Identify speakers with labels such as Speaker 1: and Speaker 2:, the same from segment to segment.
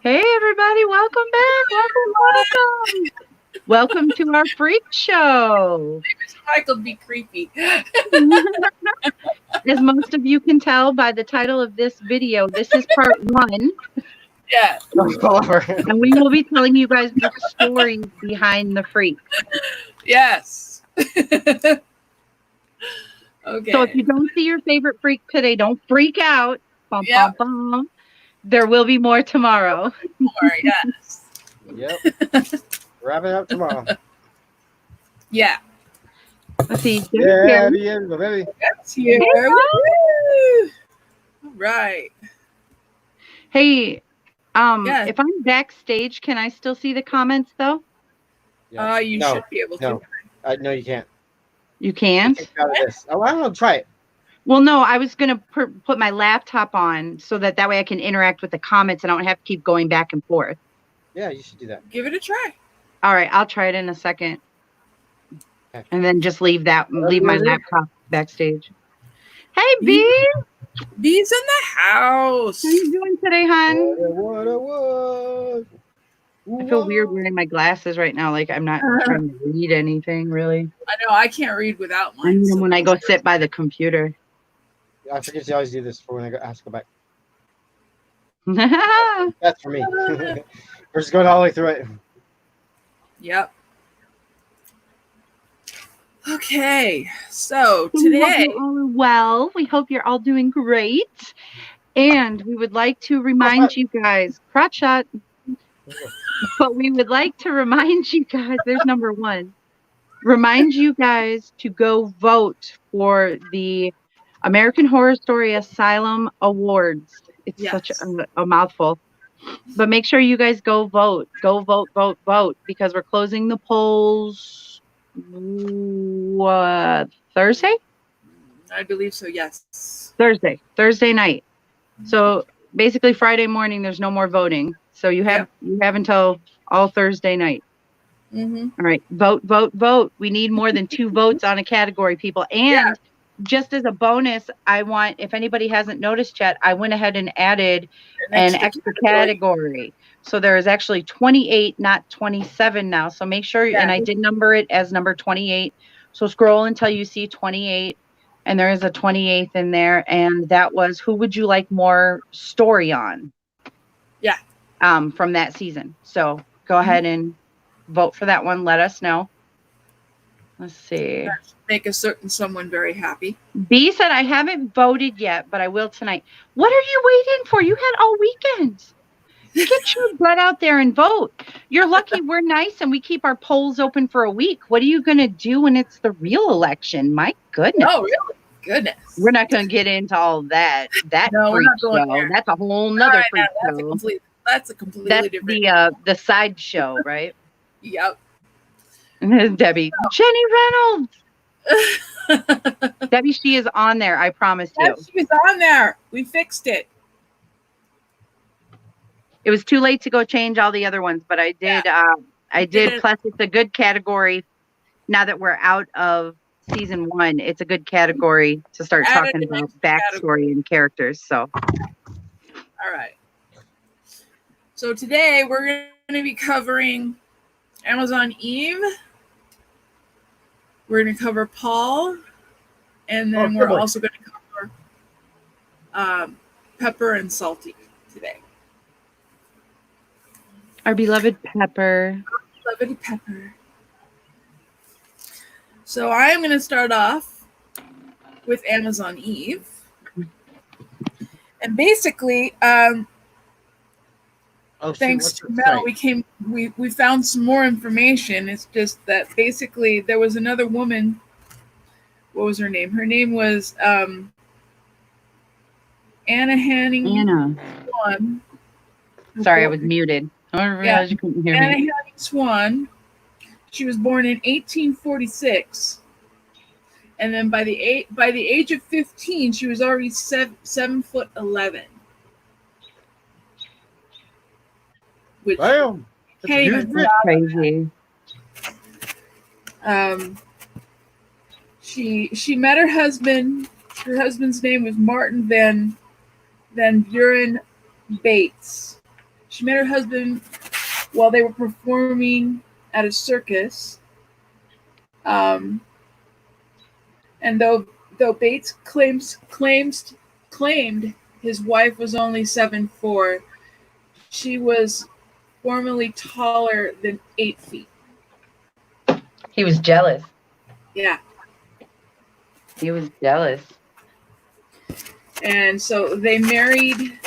Speaker 1: Hey, everybody. Welcome back. Welcome. Welcome to our freak show.
Speaker 2: Michael be creepy.
Speaker 1: As most of you can tell by the title of this video, this is part 1.
Speaker 2: Yeah.
Speaker 1: And we will be telling you guys the story behind the freak.
Speaker 2: Yes. Okay.
Speaker 1: So if you don't see your favorite freak today, don't freak out. Bum, bum, bum. There will be more tomorrow.
Speaker 2: More, yes.
Speaker 3: Yep. Wrap it up tomorrow.
Speaker 2: Yeah.
Speaker 1: Let's see.
Speaker 3: Yeah, the end, baby.
Speaker 2: That's here. Woo! All right.
Speaker 1: Hey, if I'm backstage, can I still see the comments though?
Speaker 3: Yeah.
Speaker 2: You should be able to.
Speaker 3: No, you can't.
Speaker 1: You can't?
Speaker 3: Out of this. Oh, I don't know. Try it.
Speaker 1: Well, no, I was going to put my laptop on so that way I can interact with the comments and I don't have to keep going back and forth.
Speaker 3: Yeah, you should do that.
Speaker 2: Give it a try.
Speaker 1: All right, I'll try it in a second. Okay. And then just leave my laptop backstage. Hey, B!
Speaker 2: B's in the house.
Speaker 1: How you doing today, hon?
Speaker 3: What?
Speaker 1: I feel weird wearing my glasses right now. Like I'm not trying to read anything, really.
Speaker 2: I know. I can't read without mine.
Speaker 1: I mean, when I go sit by the computer.
Speaker 3: I forget you always do this for when I have to go back.
Speaker 1: That's
Speaker 3: for me. We're just going all the way through it.
Speaker 2: Yep. Okay, so today...
Speaker 1: We hope you're all doing great. And we would like to remind you guys, crotch shot. But we would like to remind you guys, there's number 1. Remind you guys to go vote for the American Horror Story Asylum Awards. It's such a mouthful. But make sure you guys go vote. Go vote, vote, vote. Because we're closing the polls Thursday?
Speaker 2: I believe so, yes.
Speaker 1: Thursday night. So basically Friday morning, there's no more voting. So you have until all Thursday night.
Speaker 2: Mm-hmm.
Speaker 1: All right. Vote, vote, vote. We need more than 2 votes on a category, people. And just as a bonus, I want, if anybody hasn't noticed yet, I went ahead and added an extra category. So there is actually 28, not 27 now. So make sure, and I did number it as number 28. So scroll until you see 28. And there is a 28th in there. And that was, who would you like more story on?
Speaker 2: Yeah.
Speaker 1: From that season. So go ahead and vote for that one. Let us know. Let's see.
Speaker 2: Make a certain someone very happy.
Speaker 1: B said, I haven't voted yet, but I will tonight. What are you waiting for? You had all weekend. Get your butt out there and vote. You're lucky we're nice and we keep our polls open for a week. What are you going to do when it's the real election? My goodness.
Speaker 2: Oh, really? Goodness.
Speaker 1: We're not going to get into all that. That freak show. That's a whole nother freak show.
Speaker 2: That's a completely different.
Speaker 1: The side show, right?
Speaker 2: Yep.
Speaker 1: And there's Debbie. Jenny Reynolds. Debbie, she is on there. I promise you.
Speaker 2: She was on there. We fixed it.
Speaker 1: It was too late to go change all the other ones, but I did. I did. Plus, it's a good category. Now that we're out of season 1, it's a good category to start talking about backstory and characters. So,
Speaker 2: all right. So today we're going to be covering Amazon Eve. We're going to cover Paul, and then we're also going to cover Pepper and Salty today.
Speaker 1: Our beloved Pepper.
Speaker 2: Beloved Pepper. So I'm going to start off with Amazon Eve. And basically, thanks to Mel, we found some more information. It's just that basically there was another woman. What was her name? Her name was Anna Hanning.
Speaker 1: Anna.
Speaker 2: Swan.
Speaker 1: Sorry, I was muted. I didn't realize you couldn't hear me.
Speaker 2: Anna Hanning Swan. She was born in 1846. And then by the age of 15, she was already 7'11". Which
Speaker 3: damn,
Speaker 1: that's crazy.
Speaker 2: She met her husband. Her husband's name was Martin Van Buren Bates. She met her husband while they were performing at a circus. And though Bates claimed his wife was only 7'4", she was formerly taller than 8 feet.
Speaker 1: He was jealous.
Speaker 2: Yeah.
Speaker 1: He was jealous.
Speaker 2: And so they married.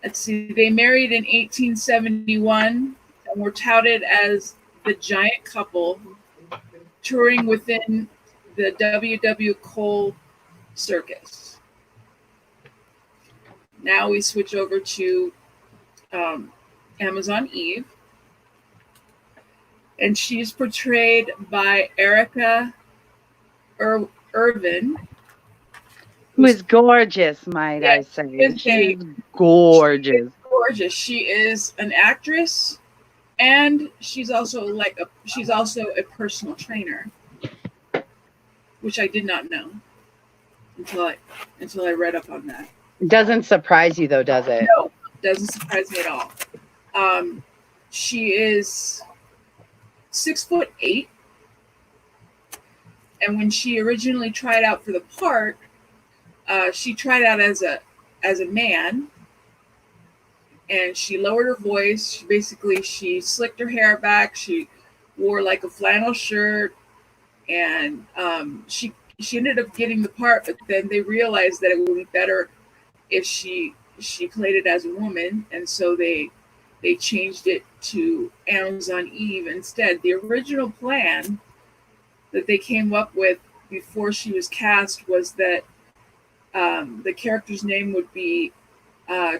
Speaker 2: Let's see, they married in 1871 and were touted as the giant couple, touring within the W.W. Cole circus. Now we switch over to Amazon Eve, and she's portrayed by Erica Irvin,
Speaker 1: Who is gorgeous, might I say. She's gorgeous.
Speaker 2: Gorgeous. She is an actress, and she's also a personal trainer, which I did not know until I read up on that.
Speaker 1: It doesn't surprise you though, does it?
Speaker 2: No, doesn't surprise me at all. She is 6'8", and when she originally tried out for the part, she tried out as a man, and she lowered her voice. She slicked her hair back. She wore like a flannel shirt, and she ended up getting the part. But then they realized that it would be better if she played it as a woman, and so they changed it to Amazon Eve instead. The original plan that they came up with before she was cast was that the character's name would be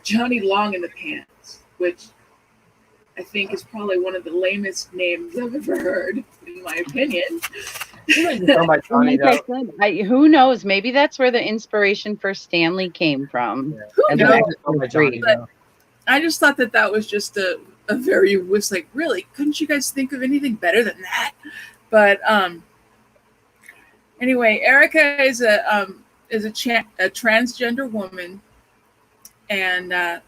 Speaker 2: Johnny Long in the Pants, which I think is probably one of the lamest names I've ever heard, in my opinion.
Speaker 1: Who knows? Maybe that's where the inspiration for Stanley came from.
Speaker 2: Yeah. I just thought that was just a very really, couldn't you guys think of anything better than that? But anyway, Erica is a transgender woman, and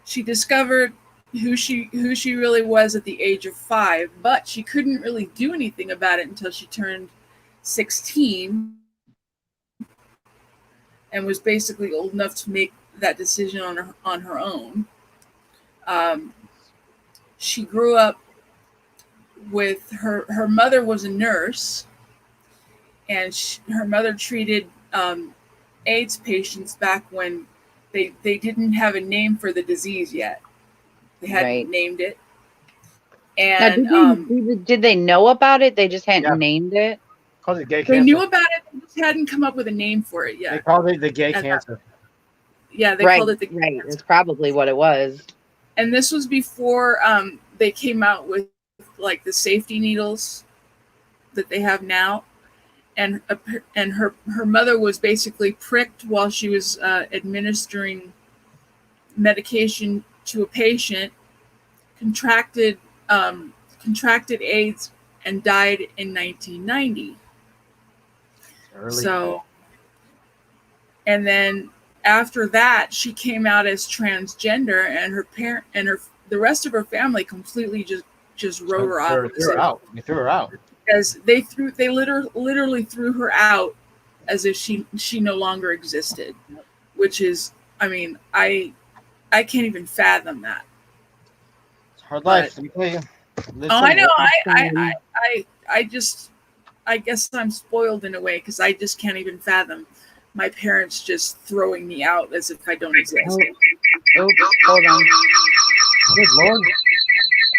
Speaker 2: she discovered who she really was at the age of 5, but she couldn't really do anything about it until she turned 16 and was basically old enough to make that decision on her own. She grew up with her mother was a nurse, and her mother treated AIDS patients back when they didn't have a name for the disease yet. They hadn't named it. And
Speaker 1: now, did they know about it? They just hadn't named it?
Speaker 3: Called it gay cancer.
Speaker 2: They knew about it, they just hadn't come up with a name for it yet.
Speaker 3: They called it the gay cancer.
Speaker 2: Yeah, they called it the
Speaker 1: right. It's probably what it was.
Speaker 2: And this was before they came out with like the safety needles that they have now. And her mother was basically pricked while she was administering medication to a patient, contracted AIDS, and died in 1990. And then after that, she came out as transgender, and the rest of her family completely just wrote her off.
Speaker 3: They threw her out.
Speaker 2: As they literally threw her out as if she no longer existed, which is, I mean, I can't even fathom that.
Speaker 3: It's a hard life.
Speaker 2: I know. I guess I'm spoiled in a way, because I just can't even fathom my parents just throwing me out as if I don't exist.
Speaker 1: Oops, hold on.
Speaker 3: Good Lord.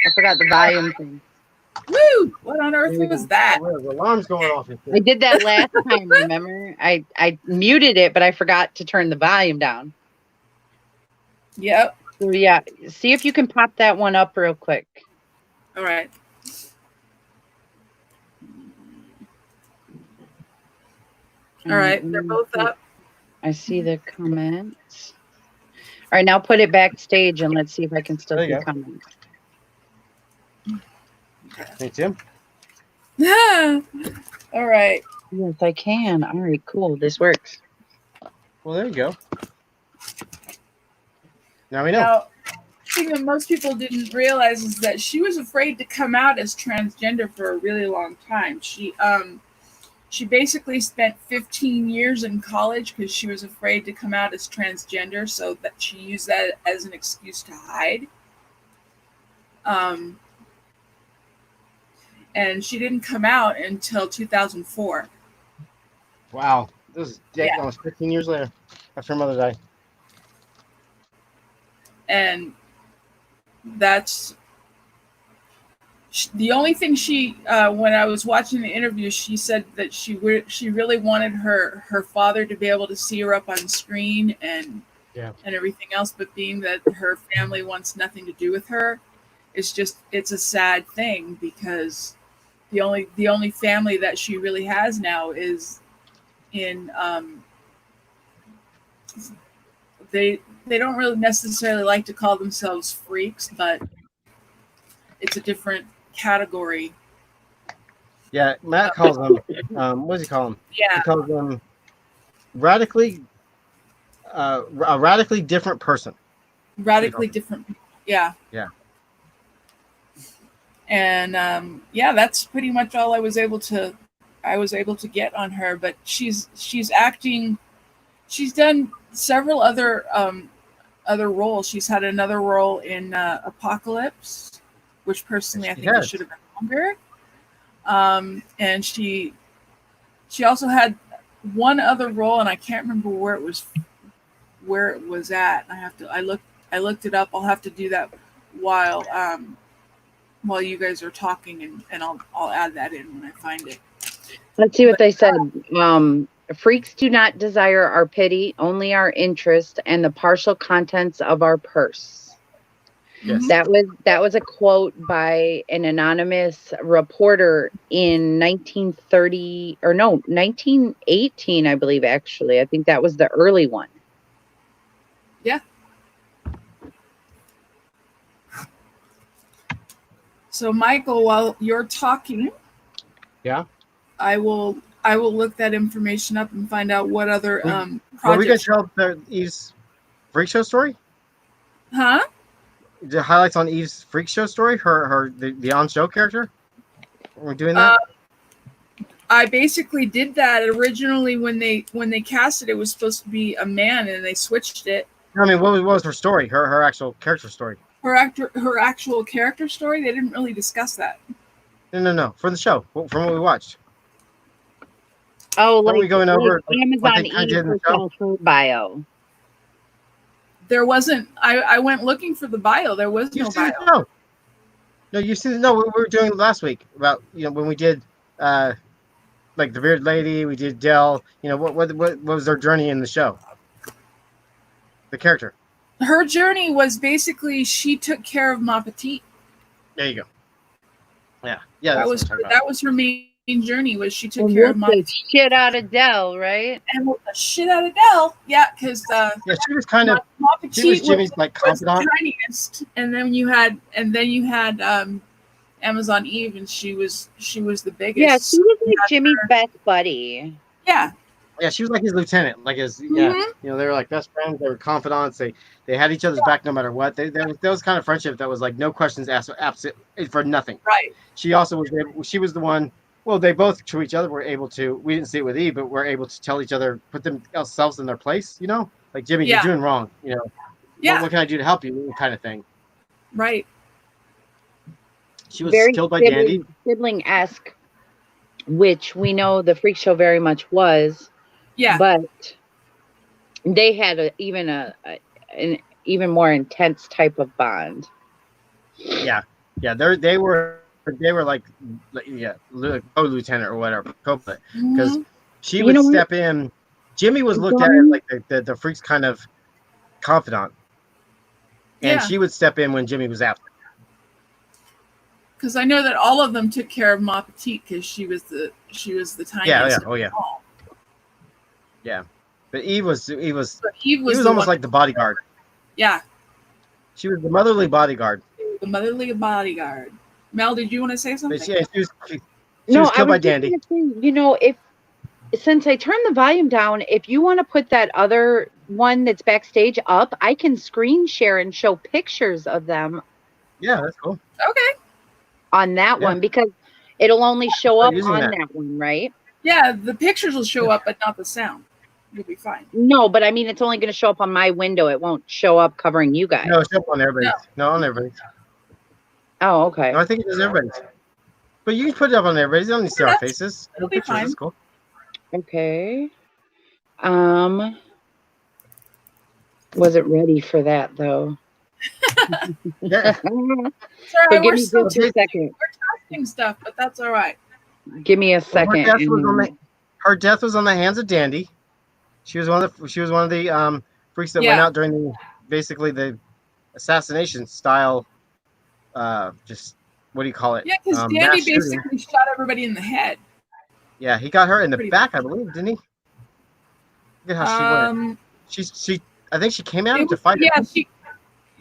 Speaker 1: I forgot the volume thing.
Speaker 2: Woo! What on earth was that?
Speaker 3: The alarm's going off.
Speaker 1: I did that last time, remember? I muted it, but I forgot to turn the volume down.
Speaker 2: Yep.
Speaker 1: So yeah, see if you can pop that one up real quick.
Speaker 2: All right. All right, they're both up.
Speaker 1: I see the comments. All right, now put it backstage and let's see if I can still see comments.
Speaker 3: Hey, Tim.
Speaker 2: All right.
Speaker 1: Yes, I can. All right, cool. This works.
Speaker 3: Well, there you go. Now we know.
Speaker 2: Now, the thing that most people didn't realize is that she was afraid to come out as transgender for a really long time. She basically spent 15 years in college because she was afraid to come out as transgender, so that she used that as an excuse to hide. And she didn't come out until 2004.
Speaker 3: Wow. This is almost 15 years later after her mother died.
Speaker 2: And that's the only thing she, when I was watching the interview, she said that she really wanted her father to be able to see her up on screen and everything else, but being that her family wants nothing to do with her, it's a sad thing, because the only family that she really has now is in they don't really necessarily like to call themselves freaks, but it's a different category.
Speaker 3: Yeah, Matt calls them. What does he call them?
Speaker 2: Yeah,
Speaker 3: he calls them radically, a radically different person.
Speaker 2: Radically different. Yeah.
Speaker 3: Yeah.
Speaker 2: And that's pretty much all I was able to get on her. But she's acting. She's done several other roles. She's had another role in Apocalypse, which personally I think it should have been longer. And she also had one other role, and I can't remember where it was at. I looked it up. I'll have to do that while you guys are talking, and I'll add that in when I find it.
Speaker 1: Let's see what they said. Freaks do not desire our pity, only our interest and the partial contents of our purse.
Speaker 3: Yes.
Speaker 1: That was a quote by an anonymous reporter in 1918, I believe, actually. I think that was the early one.
Speaker 2: Yeah. So, Michael, while you're talking, I will look that information up and find out what other projects.
Speaker 3: Are we going to tell Eve's Freak Show story?
Speaker 2: Huh?
Speaker 3: The highlights on Eve's Freak Show story? The on-show character? Are we doing that?
Speaker 2: I basically did that originally when they cast it. It was supposed to be a man, and they switched it.
Speaker 3: I mean, what was her story? Her actual character story?
Speaker 2: Her actual character story? They didn't really discuss that.
Speaker 3: No. For the show, from what we watched.
Speaker 1: Oh,
Speaker 3: are we going over
Speaker 1: Amazon Eve bio?
Speaker 2: There wasn't. I went looking for the bio. There was no bio.
Speaker 3: No, you see. No, we were doing last week about when we did like the Weird Lady. We did Dell. What was their journey in the show? The character.
Speaker 2: Her journey was basically she took care of Ma Petite.
Speaker 3: There you go. Yeah.
Speaker 2: That was her main journey. Was she took care of Ma Petite.
Speaker 1: Shit out of Dell, right?
Speaker 2: And the shit out of Dell, yeah, because
Speaker 3: she was kind of
Speaker 2: Ma Petite
Speaker 3: she was Jimmy's confidant.
Speaker 2: The tiniest, and then you had Amazon Eve, and she was the biggest.
Speaker 1: Yeah, she was like Jimmy's best buddy.
Speaker 2: Yeah.
Speaker 3: Yeah, she was like his lieutenant, like his they were like best friends. They were confidants. They had each other's back no matter what. There was kind of friendship that was like no questions asked, for nothing.
Speaker 2: Right.
Speaker 3: She also was she was the one. Well, they both to each other were able to. We didn't see it with Eve, but were able to tell each other, put themselves in their place. Like Jimmy, you're doing wrong. What can I do to help you? Kind of thing.
Speaker 2: Right.
Speaker 3: She was killed by Dandy.
Speaker 1: Sibling-esque, which we know the Freak Show very much was.
Speaker 2: Yeah.
Speaker 1: But they had an even more intense type of bond.
Speaker 3: Yeah. They were like co-lieutenant or whatever, because she would step in. Jimmy was looked at as like the Freak's kind of confidant, and she would step in when Jimmy was absent.
Speaker 2: Because I know that all of them took care of Ma Petite because she was the tiniest.
Speaker 3: Yeah, but Eve was
Speaker 2: almost
Speaker 3: like the bodyguard.
Speaker 2: Yeah,
Speaker 3: she was the motherly bodyguard.
Speaker 2: The motherly bodyguard. Mel, did you want to say something?
Speaker 3: She was killed by Dandy.
Speaker 1: Since I turned the volume down, if you want to put that other one that's backstage up, I can screen share and show pictures of them
Speaker 3: Yeah, that's cool.
Speaker 2: Okay.
Speaker 1: on that
Speaker 3: Yeah.
Speaker 1: one because it'll only show
Speaker 3: Start
Speaker 1: up
Speaker 3: using
Speaker 1: on
Speaker 3: that.
Speaker 1: that one, right?
Speaker 2: Yeah, the pictures will show up, but not the sound. You'll be fine.
Speaker 1: No, but I mean, it's only going to show up on my window. It won't show up covering you guys.
Speaker 3: No, it's up on everybody's. No, on everybody's.
Speaker 1: Oh, okay.
Speaker 3: No, I think it is everybody's. But you can put it up on everybody's. You don't need to see our
Speaker 2: That's-
Speaker 3: faces.
Speaker 2: it'll
Speaker 3: No
Speaker 2: be
Speaker 3: pictures.
Speaker 2: fine.
Speaker 3: That's cool.
Speaker 1: Okay. Was it ready for that though?
Speaker 3: Yeah.
Speaker 2: Sorry,
Speaker 1: So give
Speaker 2: we're
Speaker 1: me
Speaker 2: still
Speaker 1: just a second.
Speaker 2: testing stuff, but that's all right.
Speaker 1: Give me a
Speaker 3: Well,
Speaker 1: second.
Speaker 3: her death was on the hands of Dandy. She was one of the freaks that went
Speaker 2: Yeah.
Speaker 3: out during the assassination style. Just what do you call it?
Speaker 2: Yeah, because Dandy
Speaker 3: mass shooting.
Speaker 2: basically shot everybody in the head.
Speaker 3: Yeah, he got her in the
Speaker 2: Pretty
Speaker 3: back, I believe, didn't he? Look at how she went. She I think she came out to fight.
Speaker 2: Yeah,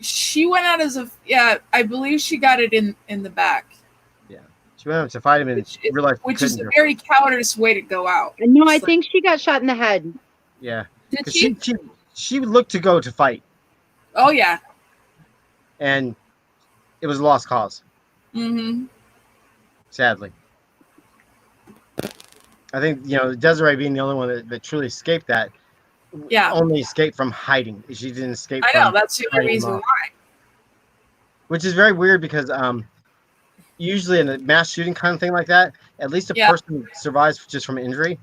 Speaker 2: she went out as I believe she got it in the back.
Speaker 3: Yeah, she went out to fight him and realized
Speaker 2: which is a very cowardice way to go out.
Speaker 1: No, I think she got shot in the head.
Speaker 3: Yeah.
Speaker 2: Did she?
Speaker 3: She looked to go to fight.
Speaker 2: Oh yeah.
Speaker 3: And it was a lost cause.
Speaker 2: Mm-hmm.
Speaker 3: Sadly. I think, Desiree being the only one that truly escaped that.
Speaker 2: Yeah.
Speaker 3: Only escaped from hiding. She didn't escape.
Speaker 2: I know, that's the only reason why.
Speaker 3: Which is very weird because usually in a mass shooting kind of thing like that, at least a person survives just from injury.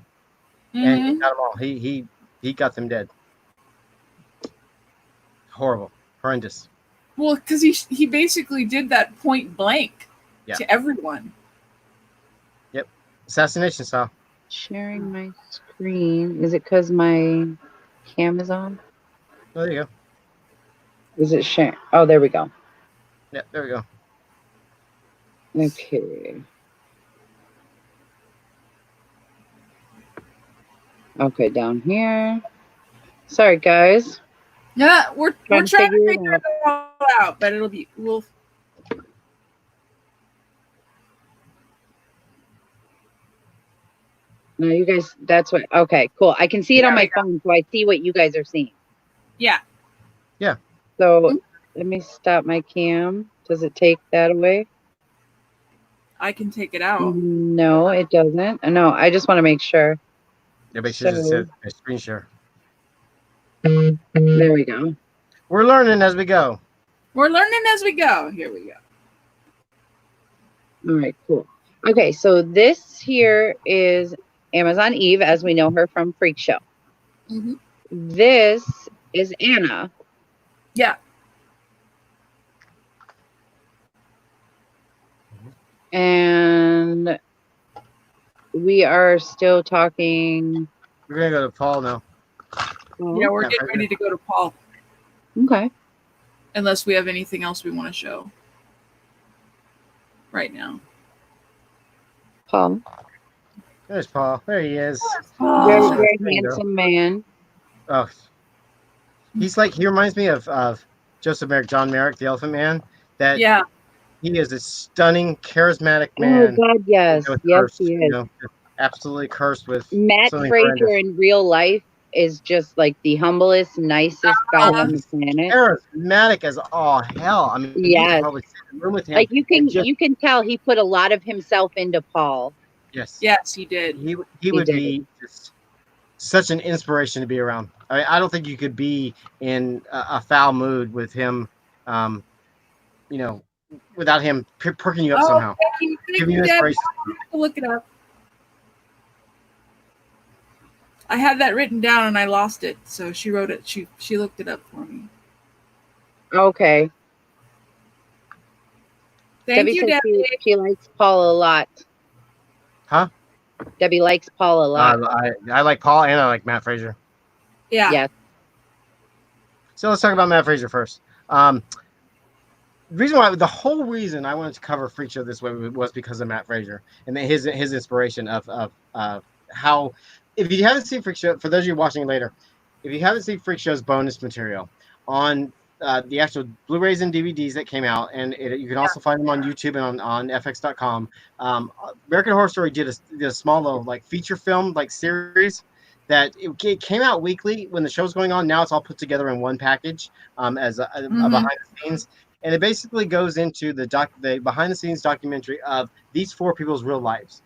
Speaker 2: Mm-hmm.
Speaker 3: And he got them all. He got them dead. Horrible. Horrendous.
Speaker 2: Well, because he basically did that point blank to everyone.
Speaker 3: Yep. Assassination style.
Speaker 1: Sharing my screen. Is it because my cam is on?
Speaker 3: Oh, there you go.
Speaker 1: Is it sharing? Oh, there we go.
Speaker 3: Yeah, there we go.
Speaker 1: Okay. Okay, down here. Sorry, guys.
Speaker 2: Yeah, we're trying to figure
Speaker 1: it
Speaker 2: it all out, but we'll.
Speaker 1: No, you guys, okay, cool. I can see it on my phone, so I see what you guys are seeing.
Speaker 2: Yeah.
Speaker 3: Yeah.
Speaker 1: So let me stop my cam. Does it take that away?
Speaker 2: I can take it out.
Speaker 1: No, it doesn't. No, I just want to make sure.
Speaker 3: Yeah, but she just said a screen share.
Speaker 1: There we go.
Speaker 3: We're learning as we go.
Speaker 2: We're learning as we go. Here we go.
Speaker 1: All right, cool. Okay, so this here is Amazon Eve, as we know her from Freak Show.
Speaker 2: Mm-hmm.
Speaker 1: This is Anna.
Speaker 2: Yeah.
Speaker 1: And we are still talking.
Speaker 3: We're going to go to Paul now.
Speaker 2: Yeah, we're getting ready to go to Paul.
Speaker 1: Okay.
Speaker 2: Unless we have anything else we want to show right now.
Speaker 1: Paul.
Speaker 3: There's Paul. There he is.
Speaker 1: Very, very handsome man.
Speaker 3: Oh, he reminds me of Joseph Merrick, John Merrick, the Elephant Man. That he is a stunning, charismatic man.
Speaker 1: Oh God, yes, yes, he is.
Speaker 3: Absolutely cursed with
Speaker 1: Matt Fraser in real life is just like the humblest, nicest guy on the planet.
Speaker 3: Charismatic as all hell. I mean,
Speaker 1: yes.
Speaker 3: Probably sit in the room with him.
Speaker 1: Like you can tell he put a lot of himself into Paul.
Speaker 2: Yes, he did.
Speaker 3: He would be just such an inspiration to be around. I mean, I don't think you could be in a foul mood with him, without him perking you up somehow.
Speaker 2: Thank you, inspiration. Look it up. I had that written down and I lost it, so she wrote it. She looked it up for me.
Speaker 1: Okay.
Speaker 2: Thank you, Debbie.
Speaker 1: She likes Paul a lot.
Speaker 3: Huh?
Speaker 1: Debbie likes Paul a lot.
Speaker 3: I like Paul and I like Matt Fraser.
Speaker 2: Yeah.
Speaker 1: Yes.
Speaker 3: So let's talk about Matt Fraser first. The whole reason I wanted to cover Freak Show this way was because of Matt Fraser and his inspiration of how, if you haven't seen Freak Show, for those of you watching later, if you haven't seen Freak Show's bonus material on the actual Blu-rays and DVDs that came out, and you can also find them on YouTube and on FX.com. American Horror Story did a small little feature film series that it came out weekly when the show's going on. Now it's all put together in one package as a behind the scenes, and it basically goes into the behind the scenes documentary of these four people's real lives.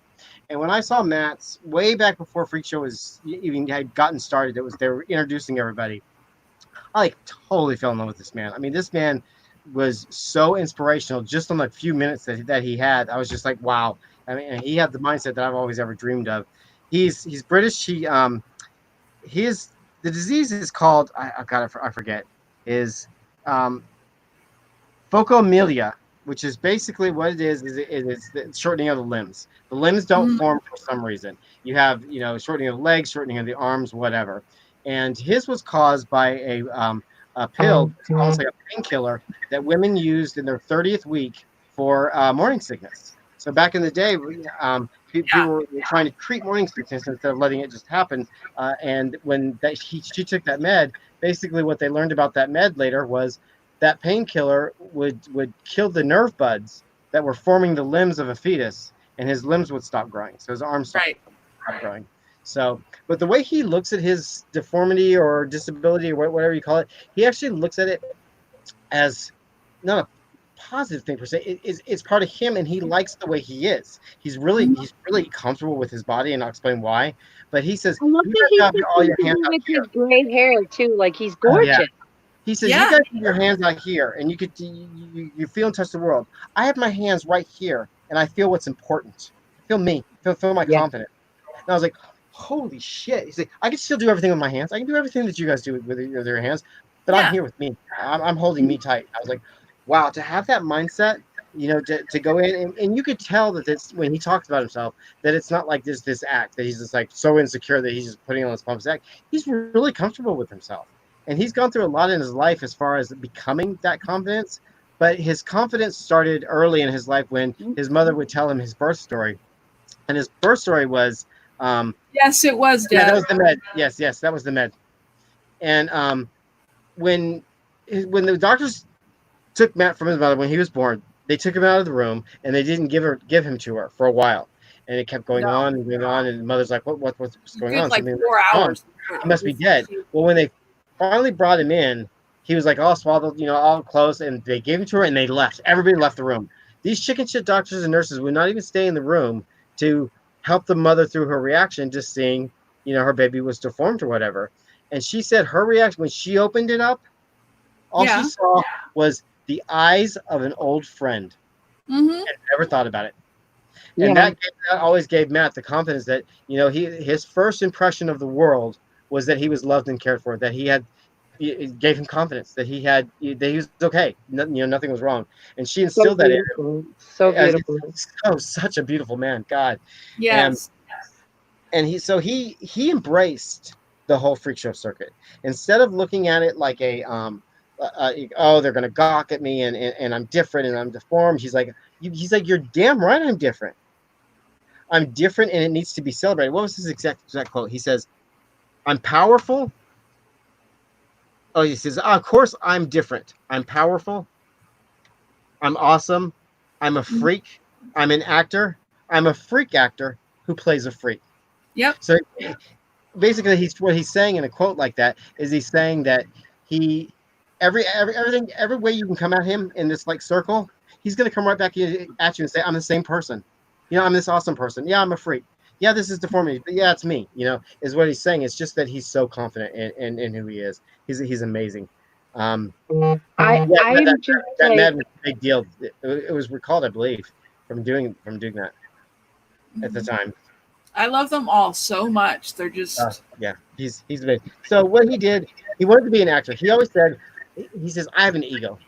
Speaker 3: And when I saw Matt's way back before Freak Show was even had gotten started, they were introducing everybody. I like totally fell in love with this man. I mean, this man was so inspirational just on the few minutes that he had. I was just like, wow. I mean, he had the mindset that I've always ever dreamed of. He's British. His the disease is called I forget is Phocomelia, which is basically what it is the shortening of the limbs. The limbs don't form for some reason. You have shortening of the legs, shortening of the arms, whatever. And his was caused by a pill, it's almost like a painkiller that women used in their 30th week for morning sickness. So back in the day, people were trying to treat morning sickness instead of letting it just happen. And when she took that med, basically what they learned about that med later was that painkiller would kill the nerve buds that were forming the limbs of a fetus, and his limbs would stop growing. So his arms stopped growing. So, but the way he looks at his deformity or disability or whatever you call it, he actually looks at it as not a positive thing per se. It's part of him, and he likes the way he is. He's really comfortable with his body, and I'll explain why. But he says,
Speaker 1: I love
Speaker 3: "You
Speaker 1: that
Speaker 3: guys
Speaker 1: he's
Speaker 3: have all your hands out
Speaker 1: with
Speaker 3: here."
Speaker 1: his gray hair too. Like he's
Speaker 3: Oh,
Speaker 1: gorgeous.
Speaker 3: yeah. He says, "You guys have your hands out here, and you feel and touch the world. I have my hands right here, and I feel what's important. Feel me. Feel my confidence." And I was like, "Holy shit!" He's like, "I can still do everything with my hands. I can do everything that you guys do with your hands, but I'm here with me. I'm holding me tight." I was like, "Wow!" To have that mindset, to go in, and you could tell that it's when he talks about himself that it's not like this act that he's just like so insecure that he's just putting on this pump's act. He's really comfortable with himself. And he's gone through a lot in his life as far as becoming that confidence. But his confidence started early in his life when his mother would tell him his birth story. And his birth story was...
Speaker 2: yes, it was, Dad.
Speaker 3: Yeah, that was the med. Yes, that was the med. And when the doctors took Matt from his mother when he was born, they took him out of the room, and they didn't give him to her for a while. And it kept going on and going on. And the mother's like, what's going on?
Speaker 2: Like 4 hours.
Speaker 3: He must be dead. Well, when they finally brought him in, he was like all swaddled, all close, and they gave him to her, and they left. Everybody left the room. These chicken shit doctors and nurses would not even stay in the room to help the mother through her reaction, just seeing, her baby was deformed or whatever. And she said her reaction when she opened it up, all she saw was the eyes of an old friend, and never thought about it. And that always gave Matt the confidence that his first impression of the world was that he was loved and cared for, that it gave him confidence that he was okay, nothing was wrong, and she instilled that in him.
Speaker 1: So beautiful.
Speaker 3: Such a beautiful man, God.
Speaker 2: Yes.
Speaker 3: And he embraced the whole freak show circuit instead of looking at it like they're gonna gawk at me and I'm different and I'm deformed. He's like, you're damn right I'm different. I'm different and it needs to be celebrated. What was his exact quote? He says, "I'm powerful." Oh, he says, "Of course I'm different. I'm powerful. I'm awesome. I'm a freak. I'm an actor. I'm a freak actor who plays a freak."
Speaker 2: Yep.
Speaker 3: So basically, what he's saying in a quote like that is he's saying that every way you can come at him in this like circle, he's gonna come right back at you and say, "I'm the same person. I'm this awesome person. Yeah, I'm a freak. Yeah, this is deformity, but yeah, it's me." Is what he's saying. It's just that he's so confident in who he is. He's amazing. That med was a big deal. It was recalled, I believe, from doing that at the time.
Speaker 2: I love them all so much. They're just
Speaker 3: he's amazing. So what he did, he wanted to be an actor. He always said, he says, "I have an ego.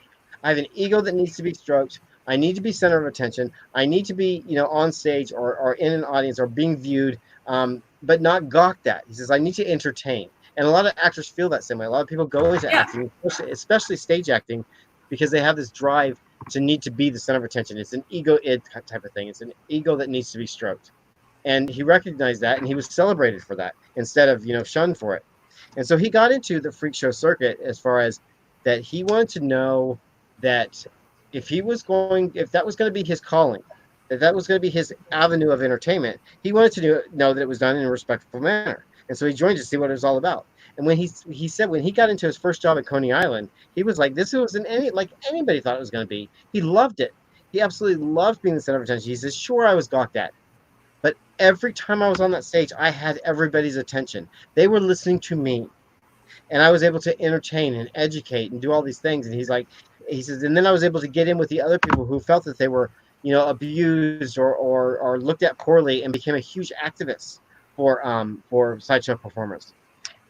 Speaker 3: I have an ego that needs to be stroked. I need to be center of attention. I need to be, on stage or in an audience or being viewed, but not gawked at." He says, "I need to entertain." And a lot of actors feel that same way. A lot of people go into acting, especially stage acting, because they have this drive to need to be the center of attention. It's an ego type of thing. It's an ego that needs to be stroked. And he recognized that, and he was celebrated for that instead of, shunned for it. And so he got into the freak show circuit as far as that he wanted to know that if that was going to be his calling, that was going to be his avenue of entertainment, he wanted to know that it was done in a respectful manner. And so he joined to see what it was all about. And when he said when he got into his first job at Coney Island, he was like, this wasn't like anybody thought it was going to be. He loved it. He absolutely loved being the center of attention. He says, sure, I was gawked at, but every time I was on that stage, I had everybody's attention. They were listening to me, and I was able to entertain and educate and do all these things. And he says, and then I was able to get in with the other people who felt that they were, abused or looked at poorly, and became a huge activist for sideshow performers.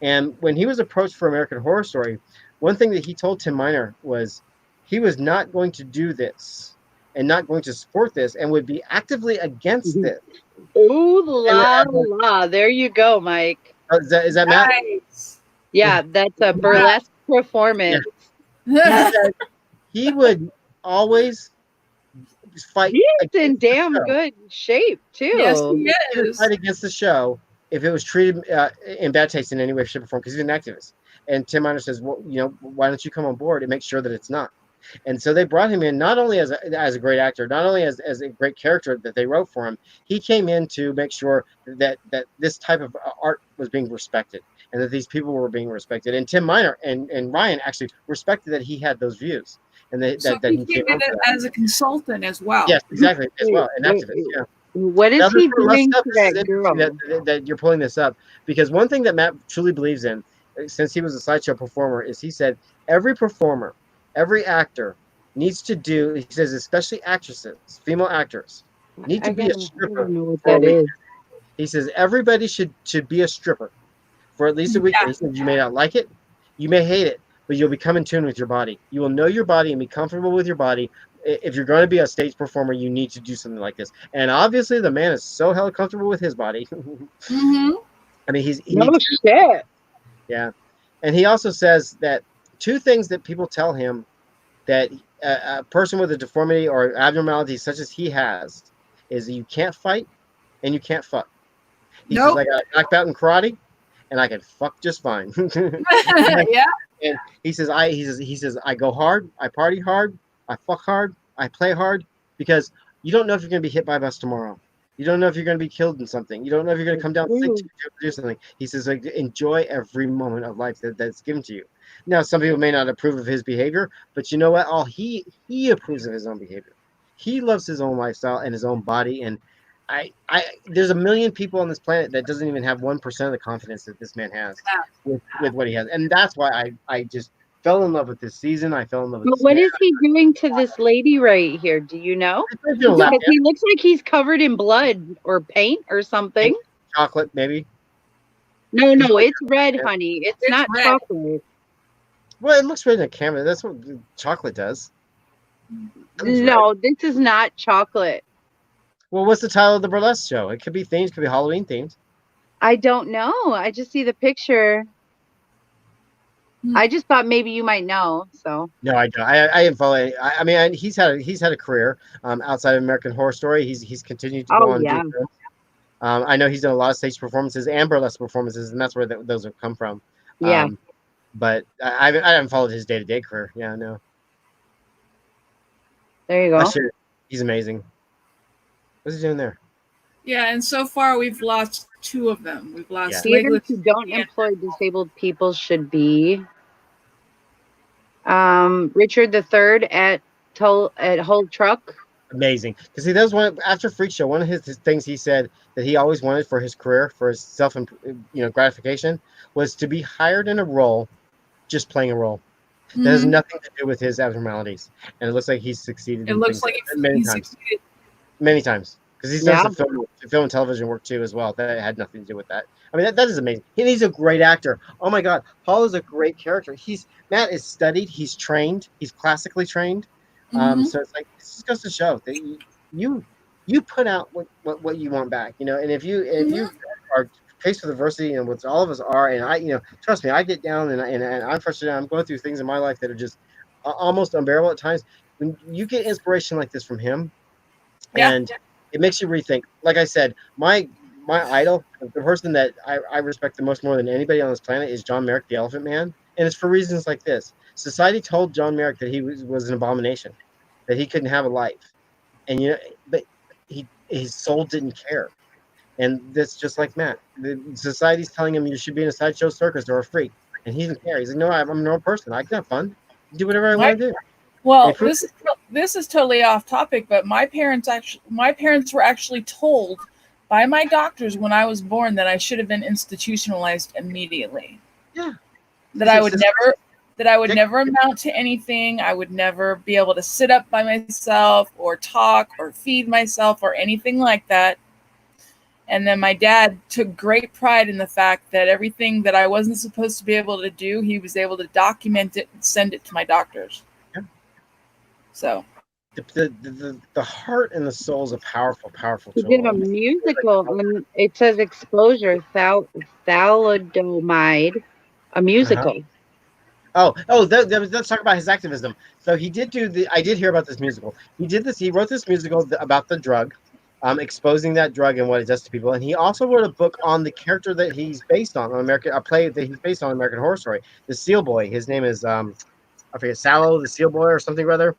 Speaker 3: And when he was approached for American Horror Story, one thing that he told Tim Miner was he was not going to do this and not going to support this and would be actively against this.
Speaker 1: Ooh la la! There you go, Mike.
Speaker 3: Is that Matt?
Speaker 2: Nice.
Speaker 1: Yeah, that's a burlesque performance.
Speaker 3: Yeah. He would always fight.
Speaker 1: He's in damn good shape too.
Speaker 2: Yes, he
Speaker 3: He would
Speaker 2: is.
Speaker 3: fight against the show if it was treated in bad taste in any way, shape, or form, because he's an activist. And Tim Miner says, well, why don't you come on board and make sure that it's not? And so they brought him in not only as a great actor, not only as a great character that they wrote for him. He came in to make sure that this type of art was being respected, and that these people were being respected. And Tim Miner and Ryan actually respected that he had those views, and that
Speaker 2: he came in as a consultant as well.
Speaker 3: Yes, exactly, as well, an activist. Yeah.
Speaker 1: What is he doing to that girl?
Speaker 3: That you're pulling this up, because one thing that Matt truly believes in, since he was a sideshow performer, is he said every performer, every actor needs to do. He says especially actresses, female actors, need to be a stripper.
Speaker 1: I don't know what that is.
Speaker 3: He says everybody should be a stripper for at least a week. He said you may not like it, you may hate it, but you'll become in tune with your body. You will know your body and be comfortable with your body. If you're going to be a stage performer, you need to do something like this. And obviously, the man is so hell comfortable with his body.
Speaker 2: Mm-hmm.
Speaker 3: I mean,
Speaker 1: no shit.
Speaker 3: Yeah, and he also says that two things that people tell him that a person with a deformity or abnormality such as he has is that you can't fight and you can't fuck. He says, I got knocked out in karate, and I can fuck just fine.
Speaker 2: Yeah.
Speaker 3: And he says, I go hard, I party hard, I fuck hard, I play hard, because you don't know if you're going to be hit by a bus tomorrow. You don't know if you're going to be killed in something. You don't know if you're going to come down sick to do something. He says, like, enjoy every moment of life that's given to you. Now, some people may not approve of his behavior, but you know what? He approves of his own behavior. He loves his own lifestyle and his own body. And there's a million people on this planet that doesn't even have 1% of the confidence that this man has with what he has. And that's why I just fell in love with this season. I fell in love with this
Speaker 1: What
Speaker 3: man.
Speaker 1: is he doing to this lady right here? Do you know? Because he looks like he's covered in blood or paint or something.
Speaker 3: Chocolate, maybe.
Speaker 1: No, it's red, honey. It's not red. Chocolate.
Speaker 3: Well, it looks red in the camera. That's what chocolate does.
Speaker 1: No, this is not chocolate.
Speaker 3: Well, what's the title of the burlesque show? It could be themed. It could be Halloween themed.
Speaker 1: I don't know. I just see the picture. I just thought maybe you might know. So
Speaker 3: no, I don't. I didn't follow it. I mean, he's had a career outside of American Horror Story. He's continued to go on. Yeah. I know he's done a lot of stage performances and burlesque performances, and that's where those have come from.
Speaker 1: Yeah.
Speaker 3: But I haven't followed his day-to-day career. Yeah, no.
Speaker 1: There you go.
Speaker 3: He's amazing. What's he doing there?
Speaker 2: Yeah, and so far we've lost 2 of them. We've lost
Speaker 1: Theaters who don't employ disabled people should be Richard III at Whole Truck.
Speaker 3: Amazing, because he does one after Freak Show. One of his things he said that he always wanted for his career, for his self gratification, was to be hired in a role, just playing a role. Mm-hmm. That has nothing to do with his abnormalities, and it looks like he's succeeded.
Speaker 2: It looks like
Speaker 3: many times. Many times. Because he's done some film and television work too as well. That had nothing to do with that. I mean, that is amazing. He's a great actor. Oh my God, Paul is a great character. Matt is studied. He's trained. He's classically trained. Mm-hmm. So it's like, it just goes to show that you put out what you want back. And if you are faced with adversity, which all of us are, and trust me, I get down and I'm frustrated. I'm going through things in my life that are just almost unbearable at times. When you get inspiration like this from him, and it makes you rethink. Like I said, my idol, the person that I respect the most more than anybody on this planet, is John Merrick, the Elephant Man. And it's for reasons like this. Society told John Merrick that he was an abomination, that he couldn't have a life. And but his soul didn't care. And that's just like Matt. The society's telling him you should be in a sideshow circus or a freak, and he doesn't care. He's like, no, I'm a normal person. I can have fun, do whatever I want to do.
Speaker 2: Well, this is totally off topic, but my parents were actually told by my doctors when I was born that I should have been institutionalized immediately.
Speaker 3: Yeah.
Speaker 2: That I would never amount to anything. I would never be able to sit up by myself or talk or feed myself or anything like that. And then my dad took great pride in the fact that everything that I wasn't supposed to be able to do, he was able to document it and send it to my doctors.
Speaker 3: Yeah.
Speaker 2: So
Speaker 3: the heart and the soul is a powerful
Speaker 1: He
Speaker 3: tool.
Speaker 1: did a musical. It says Exposure, Thalidomide, a musical.
Speaker 3: Let's talk about his activism. So he did I did hear about this musical. He wrote this musical about the drug, exposing that drug and what it does to people. And he also wrote a book on the character that he's based on a play that he's based on American Horror Story, the Seal Boy. His name is, I forget, Sallow, the Seal Boy or something rather.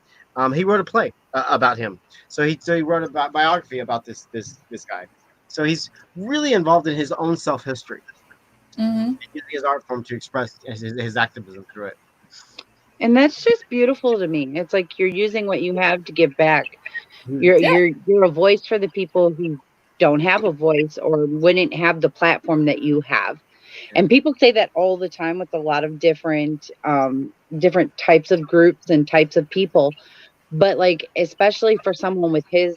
Speaker 3: He wrote a play about him. So he wrote a biography about this guy. So he's really involved in his own self-history.
Speaker 2: Mm-hmm.
Speaker 3: Using his art form to express his activism through it.
Speaker 1: And that's just beautiful to me. It's like you're using what you have to give back. You're a voice for the people who don't have a voice or wouldn't have the platform that you have. And people say that all the time with a lot of different types of groups and types of people. But like, especially for someone with his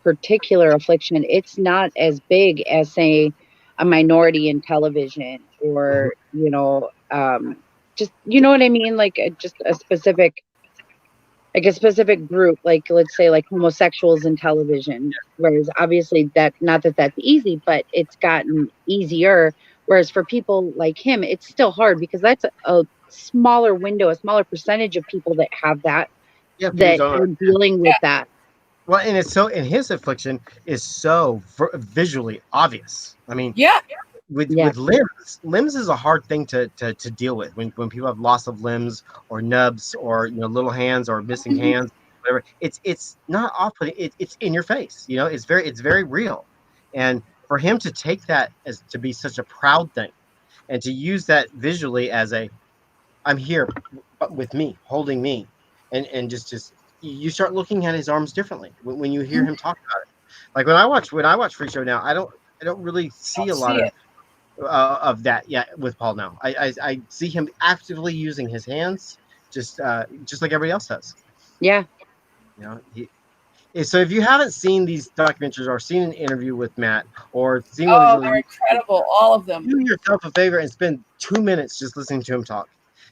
Speaker 1: particular affliction, it's not as big as, say, a minority in television or, just, you know what I mean? Like just a specific group, like let's say like homosexuals in television, whereas obviously not that that's easy, but it's gotten easier. Whereas for people like him, it's still hard because that's a smaller window, a smaller percentage of people that have that are dealing with that.
Speaker 3: Well, and his affliction is so visually obvious. I mean, with limbs is a hard thing to deal with when people have loss of limbs or nubs or little hands or missing hands, whatever. It's not off-putting. It's in your face. It's very real. And for him to take that as to be such a proud thing, and to use that visually as I'm here with me, holding me, and just you start looking at his arms differently when you hear him talk about it. Like when I watch Freak Show now, I don't really see a lot of that with Paul now. I see him actively using his hands, just like everybody else does.
Speaker 1: Yeah.
Speaker 3: So if you haven't seen these documentaries or seen an interview with Matt or seen
Speaker 2: they're incredible, all of them.
Speaker 3: Do yourself a favor and spend 2 minutes just listening to him talk,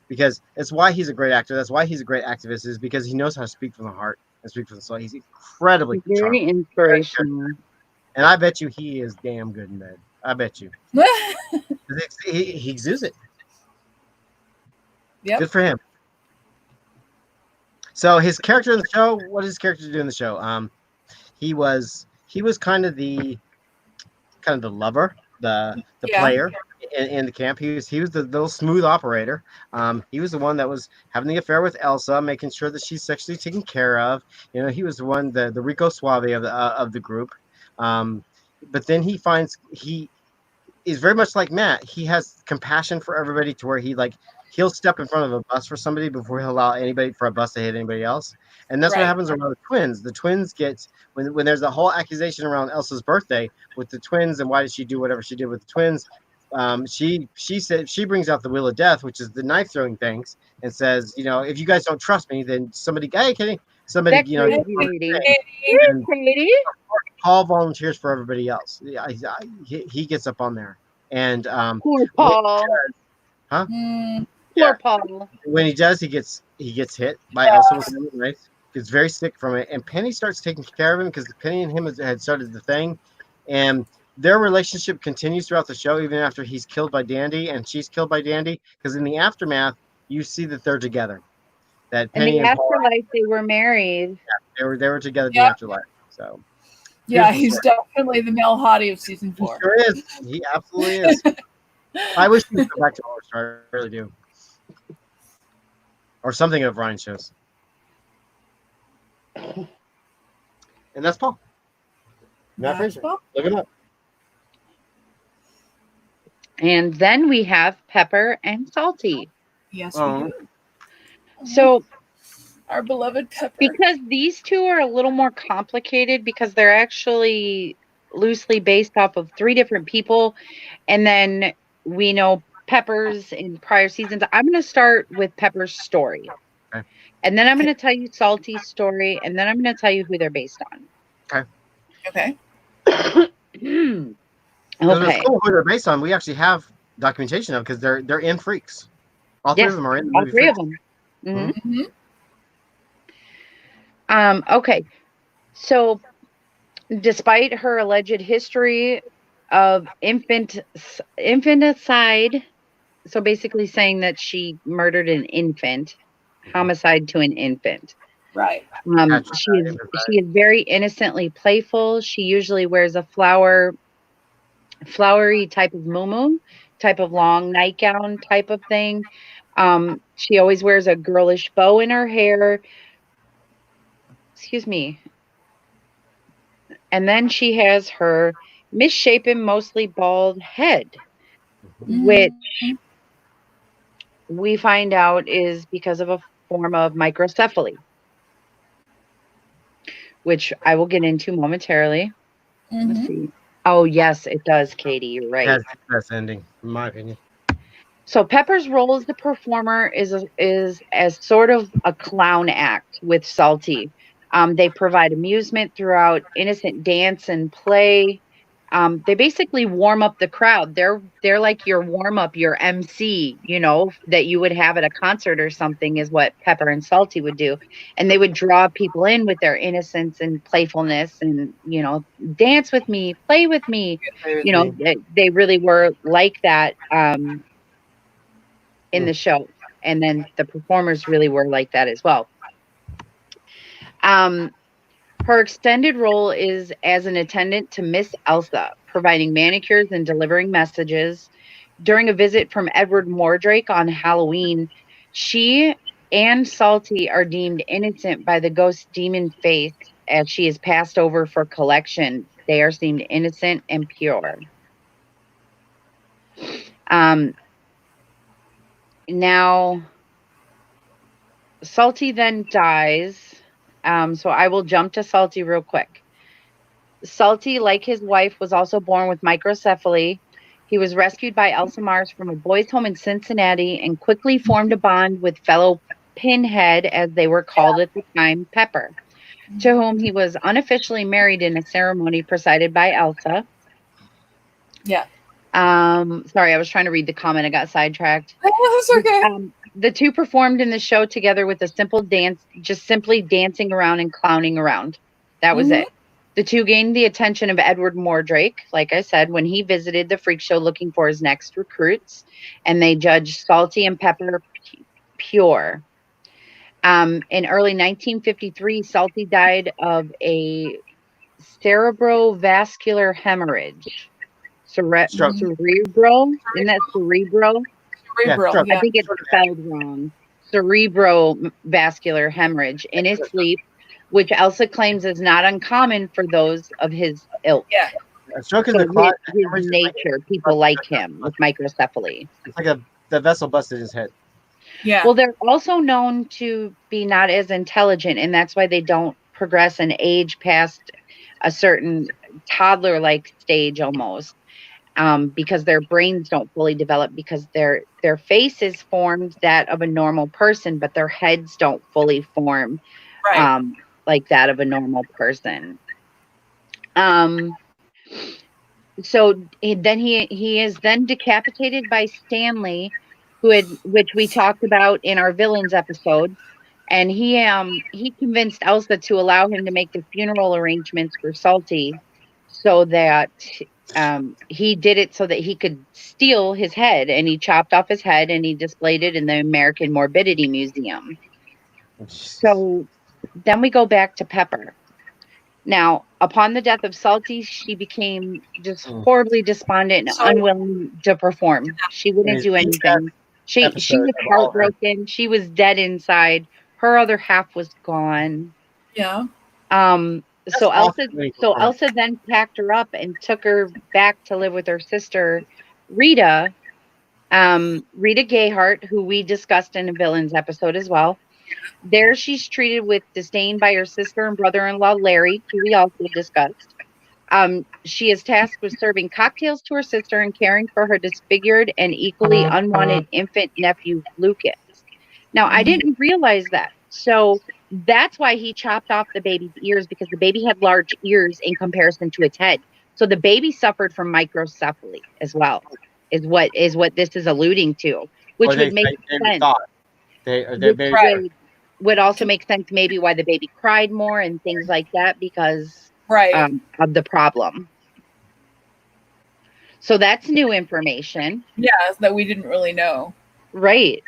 Speaker 3: because it's why he's a great actor. That's why he's a great activist, is because he knows how to speak from the heart and speak from the soul. He's incredibly
Speaker 1: very inspirational.
Speaker 3: And I bet you he is damn good in bed. I bet you. he exudes it.
Speaker 2: Yep.
Speaker 3: Good for him. So his character in the show, what does his character do in the show? He was kind of the lover, the player in the camp. He was the little smooth operator. He was the one that was having the affair with Elsa, making sure that she's sexually taken care of. He was the one, the Rico Suave of the group. But then he is very much like Matt. He has compassion for everybody to where he'll step in front of a bus for somebody before he'll allow anybody for a bus to hit anybody else. And that's what happens around the twins. The twins get, when there's a whole accusation around Elsa's birthday with the twins and why did she do whatever she did with the twins. She said, she brings out the wheel of death, which is the knife throwing things, and says, if you guys don't trust me, then somebody, Paul volunteers for everybody else. He gets up on there, and
Speaker 1: poor Paul. Poor Paul.
Speaker 3: When he does, he gets hit by Elsa with a knife. Gets very sick from it, and Penny starts taking care of him because Penny and him had started the thing, and their relationship continues throughout the show, even after he's killed by Dandy and she's killed by Dandy. Because in the aftermath, you see that they're together. That Penny
Speaker 1: in the afterlife, they were married.
Speaker 3: Yeah, they were together in the afterlife. So.
Speaker 2: Yeah, he's definitely the male hottie of season 4.
Speaker 3: He sure is. He absolutely is. I wish he would go back to Horror Star. I really do. Or something of Ryan shows. And that's Paul. Matt Fraser. Look him up.
Speaker 1: And then we have Pepper and Salty.
Speaker 2: Yes, we do.
Speaker 1: So
Speaker 2: Our beloved Pepper.
Speaker 1: because these two are a little more complicated because they're actually loosely based off of 3 different people. And then we know Pepper's in prior seasons. I'm going to start with Pepper's story.
Speaker 3: Okay.
Speaker 1: And then I'm going to tell you Salty's story. And then I'm going to tell you who they're based on.
Speaker 2: Okay.
Speaker 1: Okay.
Speaker 3: It's cool who they're based on. We actually have documentation of because they're in Freaks. All 3 of them are in the movie.
Speaker 1: All 3
Speaker 3: Freaks.
Speaker 1: of them.
Speaker 2: Mm-hmm.
Speaker 1: Okay. So despite her alleged history of infanticide, so basically saying that she murdered an infant, homicide to an infant.
Speaker 2: Right.
Speaker 1: She is very innocently playful. She usually wears a flowery type of muumuu, type of long nightgown type of thing. She always wears a girlish bow in her hair. Excuse me. And then she has her misshapen, mostly bald head, which we find out is because of a form of microcephaly, which I will get into momentarily. Let's see. Oh, yes, it does, Katie. You're right.
Speaker 3: That's the best ending, in my opinion.
Speaker 1: So Pepper's role as the performer is as sort of a clown act with Salty. They provide amusement throughout innocent dance and play. They basically warm up the crowd. They're like your warm up, your MC, that you would have at a concert or something is what Pepper and Salty would do. And they would draw people in with their innocence and playfulness and, dance with me, play with me. They really were like that in the show. And then the performers really were like that as well. Her extended role is as an attendant to Miss Elsa, providing manicures and delivering messages. During a visit from Edward Mordrake on Halloween, she and Salty are deemed innocent by the ghost demon Faith as she is passed over for collection. They are deemed innocent and pure. Now, Salty then dies. So I will jump to Salty real quick. Salty, like his wife, was also born with microcephaly. He was rescued by Elsa Mars from a boys' home in Cincinnati and quickly formed a bond with fellow Pinhead, as they were called at the time, Pepper, to whom he was unofficially married in a ceremony presided by Elsa.
Speaker 2: Yeah.
Speaker 1: Sorry, I was trying to read the comment. I got sidetracked.
Speaker 2: That's okay.
Speaker 1: The 2 performed in the show together with a simple dance, just simply dancing around and clowning around. That was it. The 2 gained the attention of Edward Mordrake, like I said, when he visited the freak show looking for his next recruits, and they judged Salty and Pepper pure. In early 1953, Salty died of a cerebrovascular hemorrhage. Cerebral? Isn't that cerebral?
Speaker 2: Cerebral.
Speaker 1: I think it's spelled wrong. Cerebrovascular hemorrhage in his sleep, which Elsa claims is not uncommon for those of his ilk.
Speaker 2: Yeah.
Speaker 3: A stroke is
Speaker 1: his nature. People like him with microcephaly.
Speaker 3: It's like the vessel busted his head.
Speaker 2: Yeah.
Speaker 1: Well, they're also known to be not as intelligent, and that's why they don't progress and age past a certain toddler-like stage almost. Because their brains don't fully develop, because their face is formed that of a normal person, but their heads don't fully form like that of a normal person. So then he is then decapitated by Stanley, which we talked about in our villains episode, and he convinced Elsa to allow him to make the funeral arrangements for Salty, so that he did it so that he could steal his head, and he chopped off his head and he displayed it in the American Morbidity Museum. So then we go back to Pepper. Now, upon the death of Salty, she became just horribly despondent and unwilling to perform. She wouldn't do anything. She was heartbroken. She was dead inside. Her other half was gone.
Speaker 2: Yeah.
Speaker 1: So Elsa then packed her up and took her back to live with her sister Rita, Rita Gayhart, who we discussed in a villains episode as well. There, she's treated with disdain by her sister and brother-in-law Larry, who we also discussed. She is tasked with serving cocktails to her sister and caring for her disfigured and equally unwanted infant nephew Lucas. Now, I didn't realize that. So that's why he chopped off the baby's ears, because the baby had large ears in comparison to its head. So the baby suffered from microcephaly as well, is what this is alluding to, which would make sense. Would also make sense maybe why the baby cried more and things like that, because of the problem. So that's new information.
Speaker 2: Yeah, that we didn't really know.
Speaker 1: Right.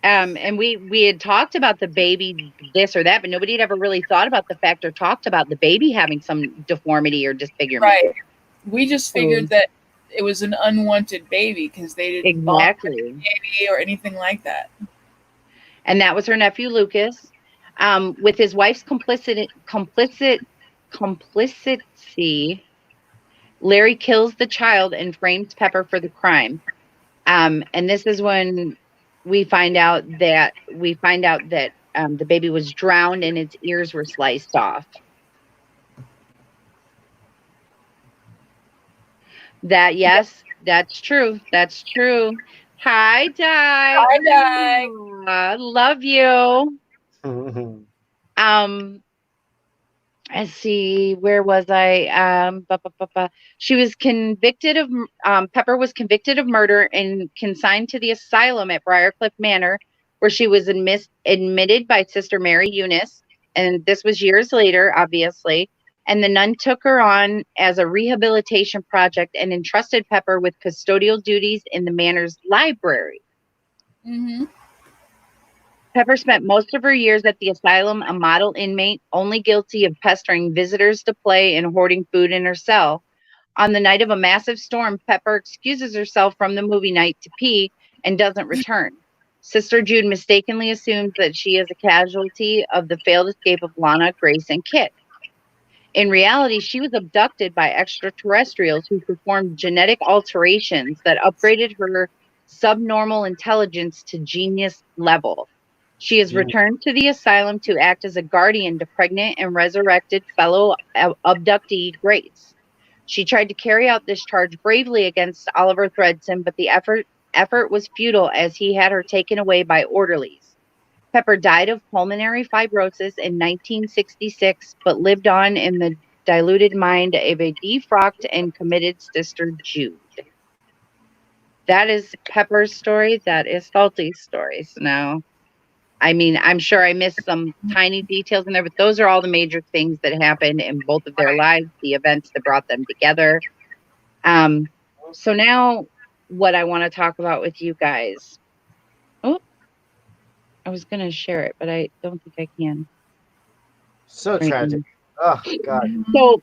Speaker 1: And we had talked about the baby this or that, but nobody had ever really thought about the fact or talked about the baby having some deformity or disfigurement.
Speaker 2: Right. We just figured that it was an unwanted baby because they didn't
Speaker 1: exactly
Speaker 2: the baby or anything like that.
Speaker 1: And that was her nephew Lucas, with his wife's complicity. Larry kills the child and frames Pepper for the crime. And this is when we find out that the baby was drowned and its ears were sliced off. That's true. That's true. Hi, Di.
Speaker 2: Hi, Di.
Speaker 1: Love you. Let's see, where was I? She was convicted of, Pepper was convicted of murder and consigned to the asylum at Briarcliff Manor, where she was admitted by Sister Mary Eunice. And this was years later, obviously. And the nun took her on as a rehabilitation project and entrusted Pepper with custodial duties in the manor's library.
Speaker 2: Mm-hmm.
Speaker 1: Pepper spent most of her years at the asylum, a model inmate, only guilty of pestering visitors to play and hoarding food in her cell. On the night of a massive storm, Pepper excuses herself from the movie night to pee and doesn't return. Sister Jude mistakenly assumes that she is a casualty of the failed escape of Lana, Grace, and Kit. In reality, she was abducted by extraterrestrials who performed genetic alterations that upgraded her subnormal intelligence to genius level. She is returned to the asylum to act as a guardian to pregnant and resurrected fellow abductee Grace. She tried to carry out this charge bravely against Oliver Thredson, but the effort was futile as he had her taken away by orderlies. Pepper died of pulmonary fibrosis in 1966, but lived on in the diluted mind of a defrocked and committed Sister Jude. That is Pepper's story. That is Salty's stories. Now, I mean, I'm sure I missed some tiny details in there, but those are all the major things that happened in both of their lives, the events that brought them together. So now what I want to talk about with you guys. Oh, I was going to share it, but I don't think I can.
Speaker 3: So right tragic. Now. Oh, God.
Speaker 1: So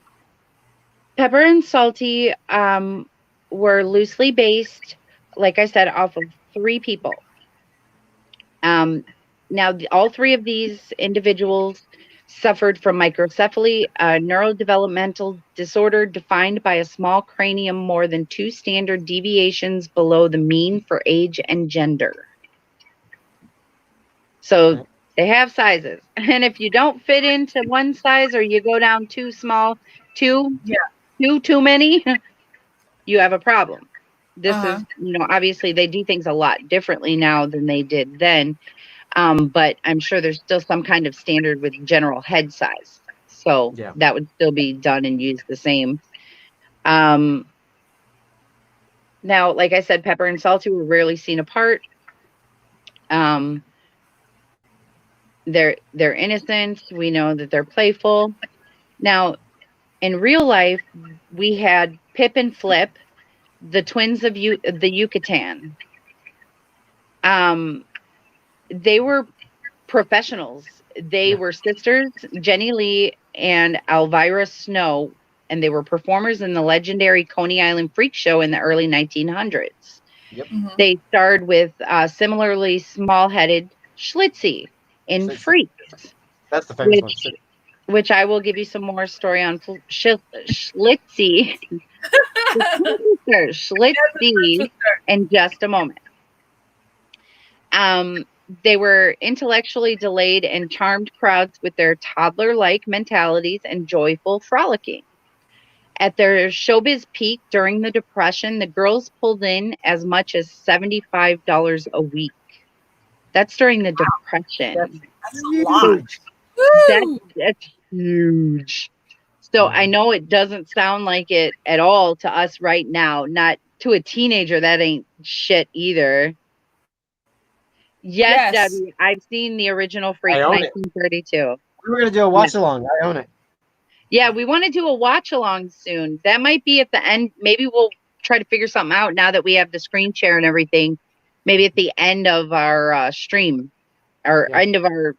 Speaker 1: Pepper and Salty were loosely based, like I said, off of 3 people. Now, all 3 of these individuals suffered from microcephaly, a neurodevelopmental disorder defined by a small cranium more than 2 standard deviations below the mean for age and gender. So they have sizes. And if you don't fit into one size or you go down too small, too many, you have a problem. This is, obviously they do things a lot differently now than they did then. But I'm sure there's still some kind of standard with general head size. So that would still be done and used the same. Now, like I said, Pepper and Salty were rarely seen apart. They're innocent. We know that they're playful. Now, in real life, we had Pip and Flip, the twins of the Yucatan. They were professionals. They were sisters, Jenny Lee and Elvira Snow, and they were performers in the legendary Coney Island Freak Show in the early 1900s.
Speaker 3: Yep.
Speaker 2: Mm-hmm.
Speaker 1: They starred with similarly small-headed Schlitzie in Freaks.
Speaker 3: That's the famous one.
Speaker 1: Which I will give you some more story on Schlitzie Let's see in just a moment. They were intellectually delayed and charmed crowds with their toddler-like mentalities and joyful frolicking. At their showbiz peak during the Depression, the girls pulled in as much as $75 a week. That's during the Depression.
Speaker 2: That's a lot.
Speaker 1: That's huge. So I know it doesn't sound like it at all to us right now. Not to a teenager, that ain't shit either. Yes, Debbie, I've seen the original Freaks 1932.
Speaker 3: We were going to do a watch along. I own it.
Speaker 1: Yeah, we want to do a watch along soon. That might be at the end. Maybe we'll try to figure something out now that we have the screen share and everything. Maybe at the end of our stream, or end of our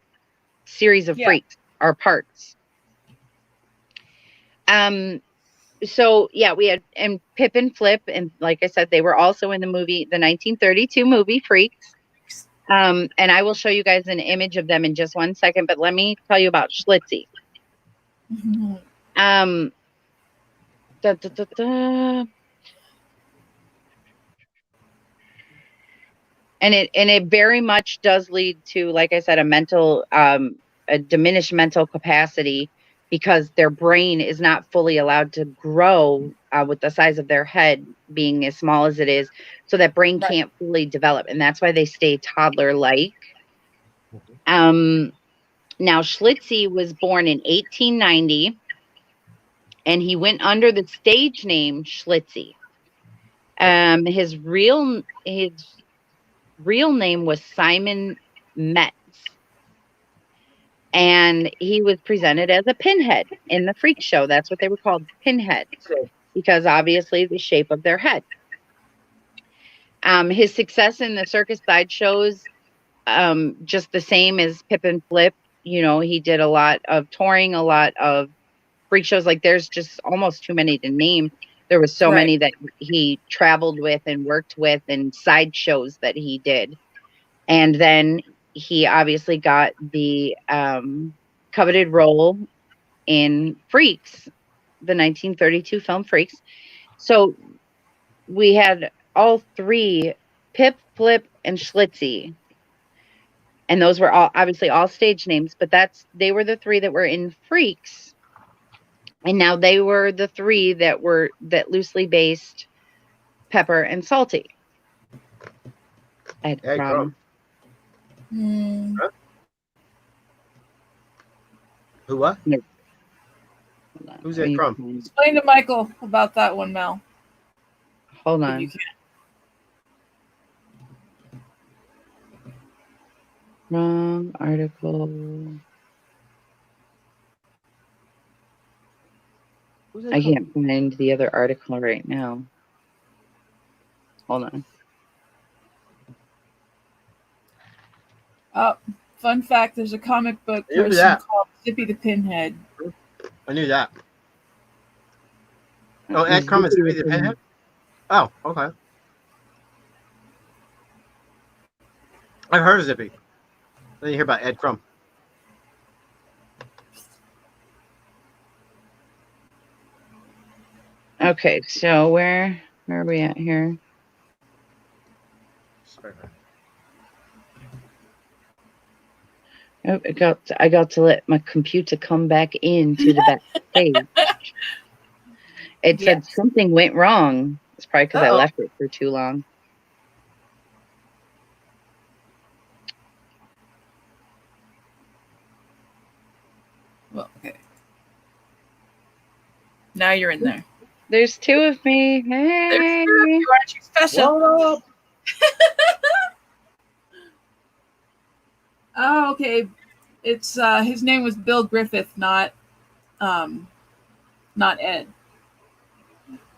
Speaker 1: series of Freaks, our parts. So yeah, we had and Pip and Flip, and like I said, they were also in the movie, the 1932 movie Freaks. And I will show you guys an image of them in just one second, but let me tell you about Schlitzie. And it very much does lead to, like I said, a diminished mental capacity, because their brain is not fully allowed to grow with the size of their head being as small as it is. So that brain can't fully develop. And that's why they stay toddler-like. Now, Schlitzie was born in 1890, and he went under the stage name Schlitzie. His real name was Simon Metz. And he was presented as a pinhead in the Freak Show. That's what they were called, pinheads, because obviously the shape of their head. His success in the circus sideshows, just the same as Pip and Flip. You know, he did a lot of touring, a lot of freak shows. Like, there's just almost too many to name. There was so many that he traveled with and worked with, and sideshows that he did. And then he obviously got the coveted role in Freaks, the 1932 film Freaks. So we had all three, Pip, Flip, and Schlitzie. And those were all obviously all stage names, but they were the three that were in Freaks. And now they were the three that loosely based Pepper and Salty. Ed Crumb.
Speaker 3: Huh? Who what?
Speaker 1: No.
Speaker 3: Who's Ed Crumb?
Speaker 2: Explain to Michael about that one, Mel.
Speaker 1: Hold on. Wrong article. I can't find the other article right now. Hold on.
Speaker 2: Oh, fun fact, there's a comic book person called Zippy the Pinhead.
Speaker 3: I knew that. Oh, Ed Crumb is Zippy the Pinhead? Oh, okay. I've heard of Zippy. I didn't hear about Ed Crumb.
Speaker 1: Okay, so where are we at here? Oh, I got to let my computer come back into the back page. It said something went wrong. It's probably because I left it for too long.
Speaker 2: Well, okay. Now you're in there.
Speaker 1: There's two of me. Hey.
Speaker 2: There's two of you. Aren't you special?
Speaker 3: What up?
Speaker 2: Oh, okay. It's his name was Bill Griffith, not Ed.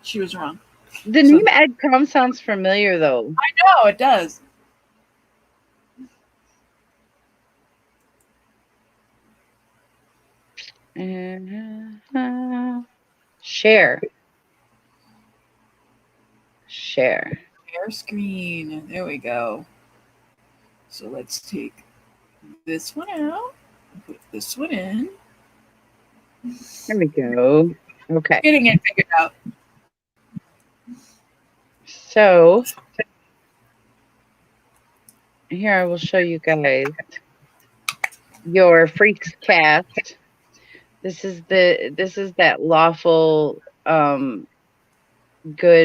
Speaker 2: She was wrong.
Speaker 1: The name Ed Crumb sounds familiar, though.
Speaker 2: I know it does.
Speaker 1: Share
Speaker 2: Share screen. There we go. So let's take this one out and put this one in.
Speaker 1: There we go. Okay.
Speaker 2: Getting it figured out.
Speaker 1: So here I will show you guys your Freaks cast. This is that lawful, good,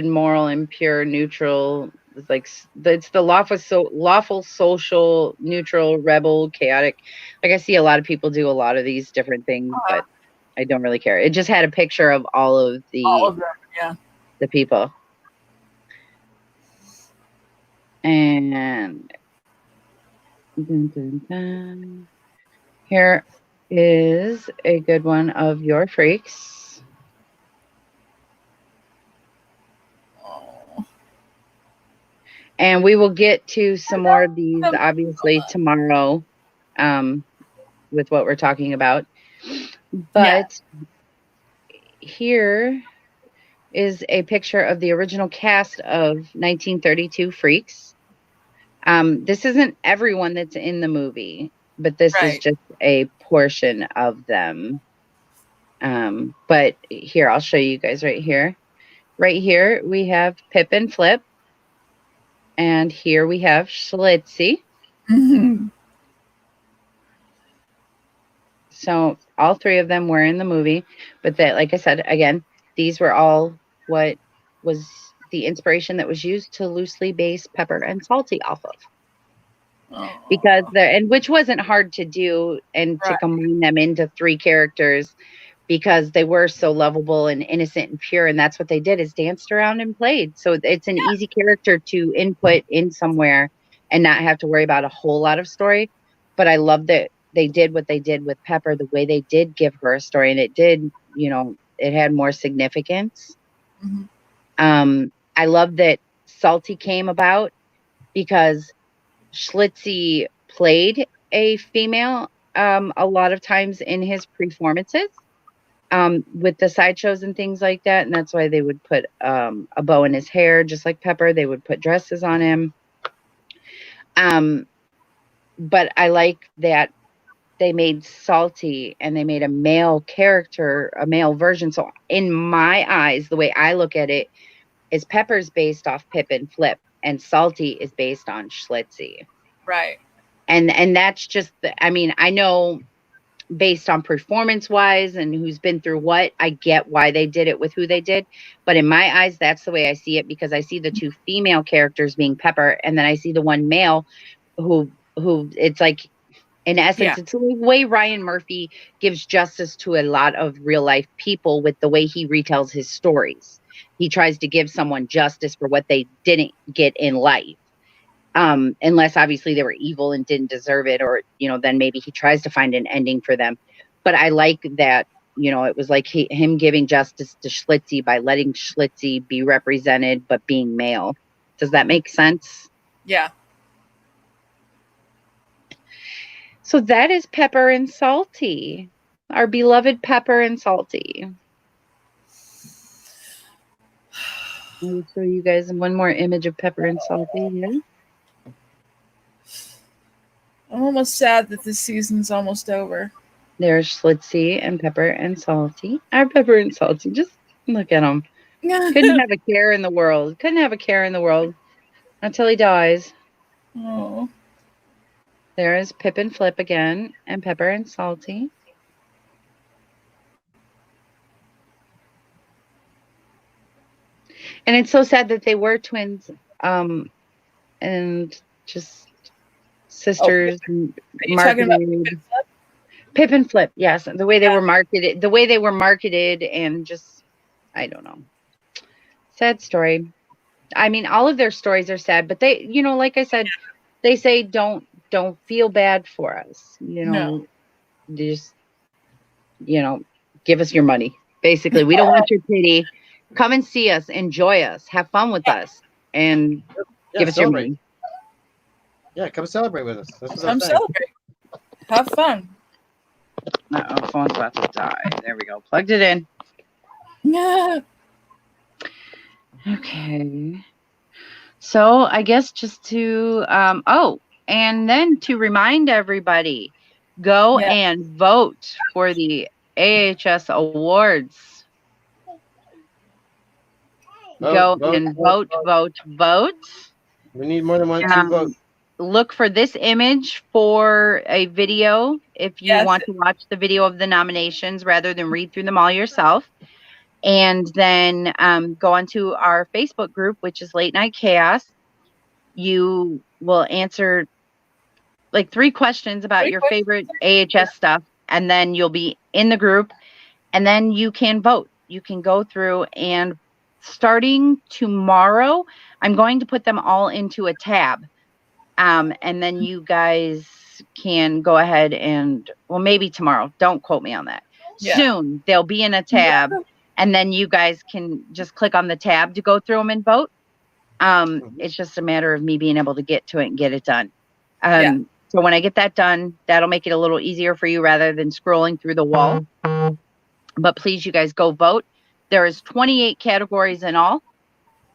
Speaker 1: moral, and pure, neutral. It's like it's the lawful, social, neutral, rebel, chaotic. Like I see a lot of people do a lot of these different things, but I don't really care. It just had a picture of all of
Speaker 2: them, yeah.
Speaker 1: the people. And dun, dun, dun. Here is a good one of your freaks. And we will get to some more of these, obviously, tomorrow, with what we're talking about. But here is a picture of the original cast of 1932 Freaks. This isn't everyone that's in the movie, but this is just a portion of them. But here, I'll show you guys right here. Right here, we have Pip and Flip. And here we have Schlitzie.
Speaker 2: Mm-hmm.
Speaker 1: So all three of them were in the movie. But that, like I said, again, these were all what was the inspiration that was used to loosely base Pepper and Salty off of. Because which wasn't hard to do, and to combine them into three characters, because they were so lovable and innocent and pure, and that's what they did, is danced around and played. So it's an easy character to input in somewhere and not have to worry about a whole lot of story. But I love that they did what they did with Pepper, the way they did give her a story, and it did, it had more significance.
Speaker 2: Mm-hmm.
Speaker 1: I love that Salty came about because Schlitzie played a female a lot of times in his performances. With the sideshows and things like that. And that's why they would put a bow in his hair, just like Pepper. They would put dresses on him. But I like that they made Salty and they made a male character, a male version. So in my eyes, the way I look at it is Pepper's based off Pip and Flip, and Salty is based on Schlitzie.
Speaker 2: Right.
Speaker 1: And that's just, I know based on performance wise and who's been through what, I get why they did it with who they did. But in my eyes, that's the way I see it, because I see the two female characters being Pepper, and then I see the one male who it's like, in essence, it's the way Ryan Murphy gives justice to a lot of real life people with the way he retells his stories. He tries to give someone justice for what they didn't get in life. Unless obviously they were evil and didn't deserve it, or, then maybe he tries to find an ending for them. But I like that, it was like him giving justice to Schlitzie by letting Schlitzie be represented, but being male. Does that make sense?
Speaker 2: Yeah.
Speaker 1: So that is Pepper and Salty, our beloved Pepper and Salty. I'll show you guys one more image of Pepper and Salty here.
Speaker 2: I'm almost sad that this season's almost over.
Speaker 1: There's Schlitzie and Pepper and Salty. Our Pepper and Salty. Just look at him. Couldn't have a care in the world. Couldn't have a care in the world until he dies.
Speaker 2: Oh.
Speaker 1: There's Pip and Flip again, and Pepper and Salty. And it's so sad that they were twins, and just sisters.
Speaker 2: Are you talking about
Speaker 1: Pip and Flip? Yes, the way they were marketed, and just, I don't know. Sad story. All of their stories are sad, but they, like I said, they say don't feel bad for us. Just, give us your money. Basically, we don't want your pity. Come and see us, enjoy us, have fun with us, and give us your money.
Speaker 3: Yeah, come celebrate with us. That's what
Speaker 2: come celebrate. Have fun.
Speaker 1: Uh-oh, phone's about to die. There we go. Plugged it in.
Speaker 2: Yeah.
Speaker 1: Okay. So I guess just to and then to remind everybody, go and vote for the AHS Awards. Go and vote.
Speaker 3: We need more than two votes.
Speaker 1: Look for this image for a video if you want to watch the video of the nominations rather than read through them all yourself. And then go onto our Facebook group, which is Late Night Chaos. You will answer like 3 questions about your favorite AHS stuff, and then you'll be in the group, and then you can vote. You can go through, and starting tomorrow, I'm going to put them all into a tab. And then you guys can go ahead and, well, maybe tomorrow. Don't quote me on that. Yeah. Soon they'll be in a tab, and then you guys can just click on the tab to go through them and vote. It's just a matter of me being able to get to it and get it done. So when I get that done, that'll make it a little easier for you rather than scrolling through the wall. But please, you guys, go vote. There is 28 categories in all.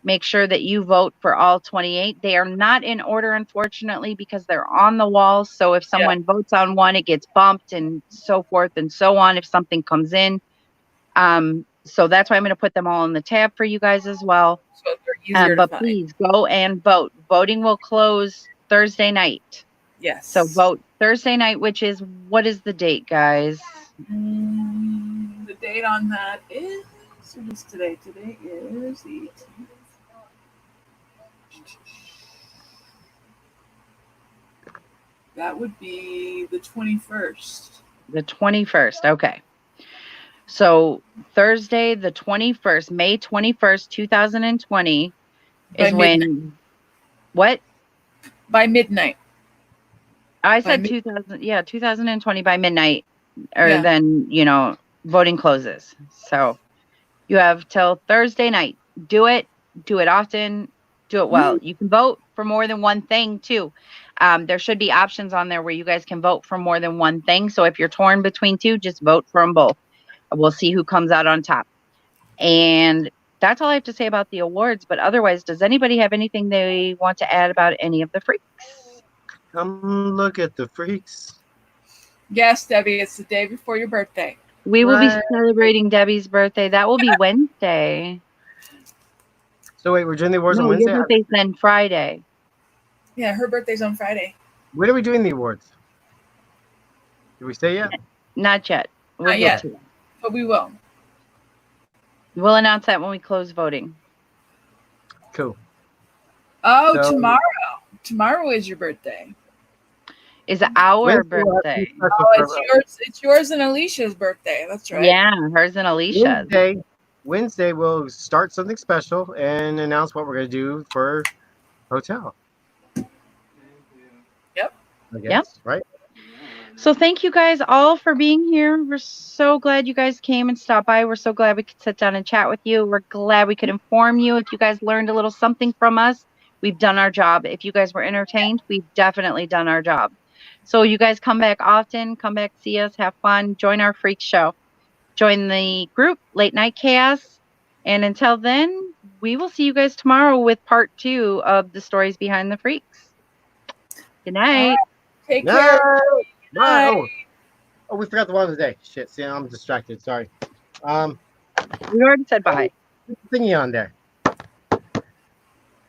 Speaker 1: Make sure that you vote for all 28. They are not in order, unfortunately, because they're on the wall. So if someone votes on one, it gets bumped and so forth and so on if something comes in. So that's why I'm going to put them all in the tab for you guys as well. So they're easier to find. Please go and vote. Voting will close Thursday night. Yes. So vote Thursday night, which is, what is the date, guys?
Speaker 2: The date on that is, what is today? Today is the 18th. That would be the 21st.
Speaker 1: The 21st. Okay. So Thursday, the 21st, May 21st, 2020 is when, what?
Speaker 2: By midnight.
Speaker 1: I said 2020 by midnight, or then, voting closes. So you have till Thursday night. Do it often, do it well. You can vote for more than one thing too. There should be options on there where you guys can vote for more than one thing. So if you're torn between two, just vote for them both. We'll see who comes out on top. And that's all I have to say about the awards. But otherwise, does anybody have anything they want to add about any of the freaks?
Speaker 3: Come look at the freaks.
Speaker 2: Yes, Debbie, it's the day before your birthday.
Speaker 1: We will be celebrating Debbie's birthday. That will be Wednesday.
Speaker 3: So wait, we're doing the awards on Wednesday?
Speaker 1: Your birthday's then Friday.
Speaker 2: Yeah, her birthday's on Friday.
Speaker 3: When are we doing the awards? Did we say yet?
Speaker 1: Not yet.
Speaker 2: Not yet, but we will.
Speaker 1: We'll announce that when we close voting.
Speaker 3: Cool.
Speaker 2: Oh, tomorrow. Tomorrow is your birthday.
Speaker 1: Is our birthday.
Speaker 2: Oh, it's yours and Alicia's birthday. That's right.
Speaker 1: Yeah, hers and Alicia's.
Speaker 3: Wednesday we'll start something special and announce what we're going to do for hotel.
Speaker 2: Yep.
Speaker 3: I guess, right?
Speaker 1: So thank you guys all for being here. We're so glad you guys came and stopped by. We're so glad we could sit down and chat with you. We're glad we could inform you. If you guys learned a little something from us, we've done our job. If you guys were entertained, we've definitely done our job. So you guys come back often, come back, see us, have fun, join our freak show. Join the group, Late Night Chaos. And until then, we will see you guys tomorrow with part 2 of the stories behind the freaks. Good night.
Speaker 2: Right. Take care.
Speaker 3: Bye. Oh, we forgot the one of the day. Shit, see, I'm distracted. Sorry.
Speaker 1: We already said bye.
Speaker 3: Thingy on there.